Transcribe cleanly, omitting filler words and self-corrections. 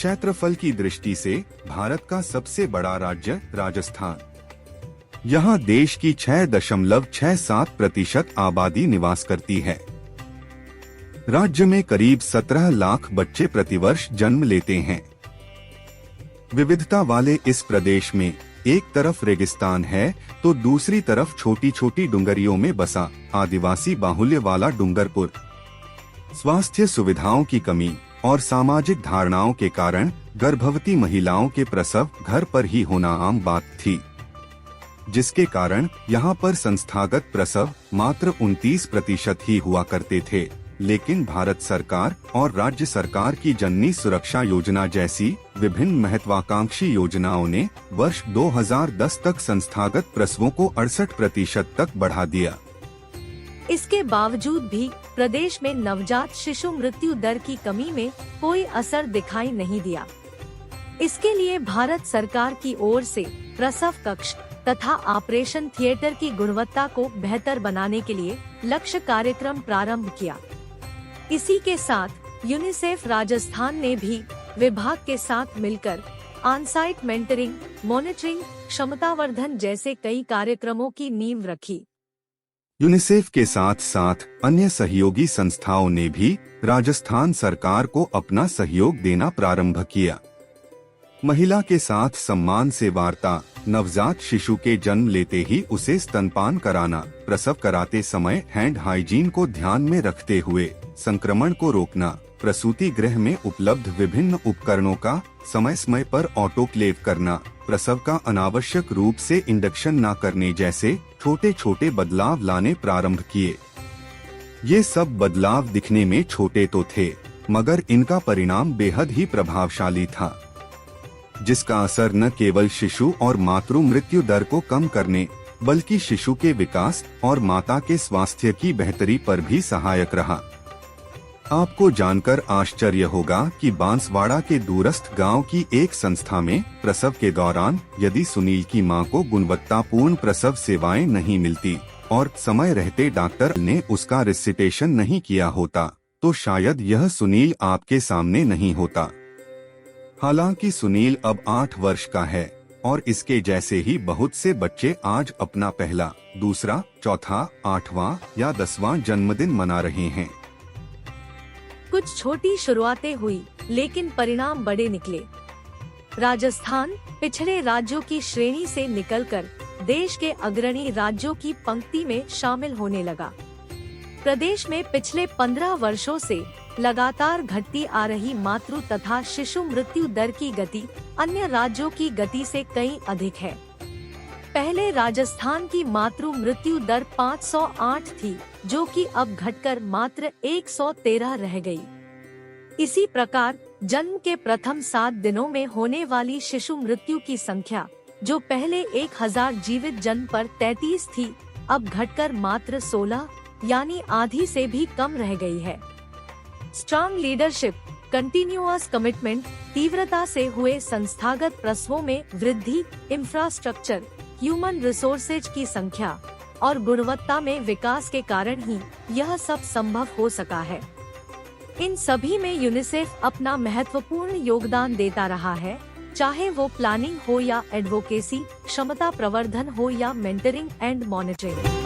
क्षेत्रफल की दृष्टि से भारत का सबसे बड़ा राज्य राजस्थान। यहाँ देश की 6.67% आबादी निवास करती है। राज्य में करीब 17 लाख बच्चे प्रतिवर्ष जन्म लेते हैं। विविधता वाले इस प्रदेश में एक तरफ रेगिस्तान है तो दूसरी तरफ छोटी छोटी डुंगरियों में बसा आदिवासी बाहुल्य वाला डूंगरपुर। स्वास्थ्य सुविधाओं की कमी और सामाजिक धारणाओं के कारण गर्भवती महिलाओं के प्रसव घर पर ही होना आम बात थी, जिसके कारण यहाँ पर संस्थागत प्रसव मात्र 29% ही हुआ करते थे। लेकिन भारत सरकार और राज्य सरकार की जननी सुरक्षा योजना जैसी विभिन्न महत्वाकांक्षी योजनाओं ने वर्ष 2010 तक संस्थागत प्रसवों को 68% तक बढ़ा दिया। इसके बावजूद भी प्रदेश में नवजात शिशु मृत्यु दर की कमी में कोई असर दिखाई नहीं दिया। इसके लिए भारत सरकार की ओर से प्रसव कक्ष तथा ऑपरेशन थिएटर की गुणवत्ता को बेहतर बनाने के लिए लक्ष्य कार्यक्रम प्रारंभ किया। इसी के साथ यूनिसेफ राजस्थान ने भी विभाग के साथ मिलकर ऑन-साइट मेंटरिंग, मॉनिटरिंग, क्षमतावर्धन जैसे कई कार्यक्रमों की नींव रखी। यूनिसेफ के साथ साथ अन्य सहयोगी संस्थाओं ने भी राजस्थान सरकार को अपना सहयोग देना प्रारंभ किया। महिला के साथ सम्मान से वार्ता, नवजात शिशु के जन्म लेते ही उसे स्तनपान कराना, प्रसव कराते समय हैंड हाइजीन को ध्यान में रखते हुए संक्रमण को रोकना, प्रसूति गृह में उपलब्ध विभिन्न उपकरणों का समय समय पर ऑटोक्लेव करना, प्रसव का अनावश्यक रूप से इंडक्शन न करने जैसे छोटे छोटे बदलाव लाने प्रारंभ किए। ये सब बदलाव दिखने में छोटे तो थे, मगर इनका परिणाम बेहद ही प्रभावशाली था, जिसका असर न केवल शिशु और मातृ मृत्यु दर को कम करने बल्कि शिशु के विकास और माता के स्वास्थ्य की बेहतरी पर भी सहायक रहा। आपको जानकर आश्चर्य होगा कि बांसवाड़ा के दूरस्थ गांव की एक संस्था में प्रसव के दौरान यदि सुनील की मां को गुणवत्तापूर्ण प्रसव सेवाएं नहीं मिलती और समय रहते डॉक्टर ने उसका रिसिटेशन नहीं किया होता तो शायद यह सुनील आपके सामने नहीं होता। हालांकि सुनील अब 8 वर्ष का है और इसके जैसे ही बहुत से बच्चे आज अपना पहला, दूसरा, चौथा, 8वां या 10वां जन्मदिन मना रहे हैं। कुछ छोटी शुरुआतें हुई लेकिन परिणाम बड़े निकले। राजस्थान पिछड़े राज्यों की श्रेणी से निकलकर देश के अग्रणी राज्यों की पंक्ति में शामिल होने लगा। प्रदेश में पिछले 15 वर्षों से लगातार घटती आ रही मातृ तथा शिशु मृत्यु दर की गति अन्य राज्यों की गति से कहीं अधिक है। पहले राजस्थान की मातृ मृत्यु दर 508 थी, जो कि अब घटकर मात्र 113 रह गई। इसी प्रकार जन्म के प्रथम 7 दिनों में होने वाली शिशु मृत्यु की संख्या, जो पहले 1000 जीवित जन्म पर 33 थी, अब घटकर मात्र 16 यानी आधी से भी कम रह गई है। स्ट्रॉन्ग लीडरशिप, कंटिन्यूअस कमिटमेंट, तीव्रता से हुए संस्थागत प्रसवों में वृद्धि, इंफ्रास्ट्रक्चर, ह्यूमन रिसोर्सेज की संख्या और गुणवत्ता में विकास के कारण ही यह सब संभव हो सका है। इन सभी में यूनिसेफ अपना महत्वपूर्ण योगदान देता रहा है, चाहे वो प्लानिंग हो या एडवोकेसी, क्षमता प्रवर्धन हो या मेंटरिंग एंड मॉनिटरिंग।